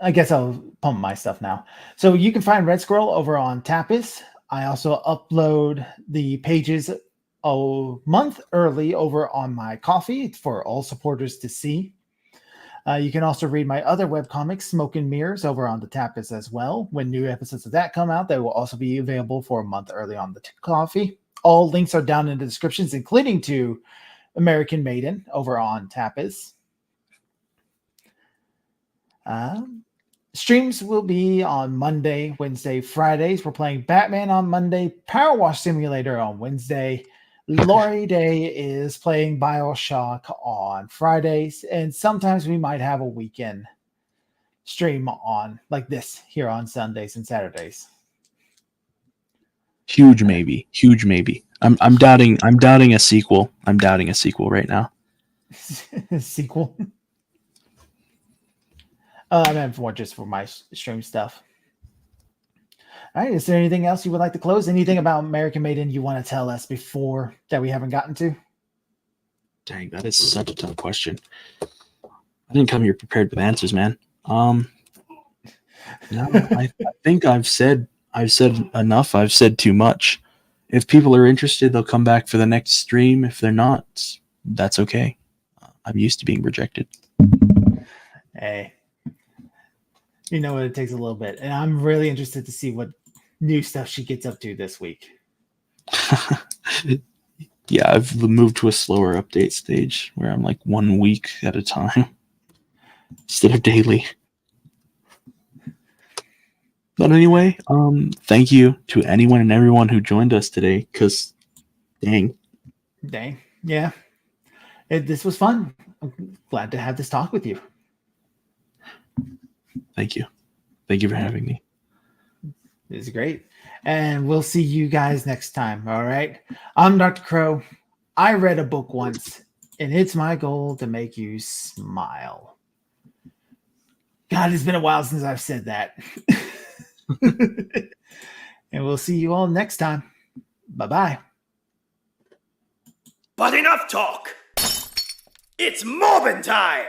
I guess I'll pump my stuff now. So you can find Red Scroll over on Tapas. I also upload the pages a month early over on my Coffee for all supporters to see. You can also read my other webcomics, Smoke and Mirrors, over on the Tapas as well. When new episodes of that come out, they will also be available for a month early on the Coffee. All links are down in the descriptions, including to American Maiden over on Tapas. Streams will be on Monday, Wednesday, Fridays. We're playing Batman on Monday, Power Wash Simulator on Wednesday. Lori Day is playing BioShock on Fridays, and sometimes we might have a weekend stream on like this here on Sundays and Saturdays. Huge maybe. I'm doubting a sequel. I'm doubting a sequel right now. Sequel. I meant more just for my stream stuff. All right. Is there anything else you would like to close? Anything about American Maiden you want to tell us before that we haven't gotten to? Dang, that is such a tough question. I didn't come here prepared with answers, man. No, I think I've said enough. I've said too much. If people are interested, they'll come back for the next stream. If they're not, that's okay. I'm used to being rejected. Hey, you know what? It takes a little bit, and I'm really interested to see what new stuff she gets up to this week. Yeah, I've moved to a slower update stage where I'm like 1 week at a time instead of daily. But anyway, thank you to anyone and everyone who joined us today, because dang, yeah, this was fun. I'm glad to have this talk with you. Thank you for having me. This is great, and we'll see you guys next time. All right, I'm Dr. Crow. I read a book once, and it's my goal to make you smile. God, it's been a while since I've said that. And we'll see you all next time. Bye-bye. But enough talk! It's mobbing time!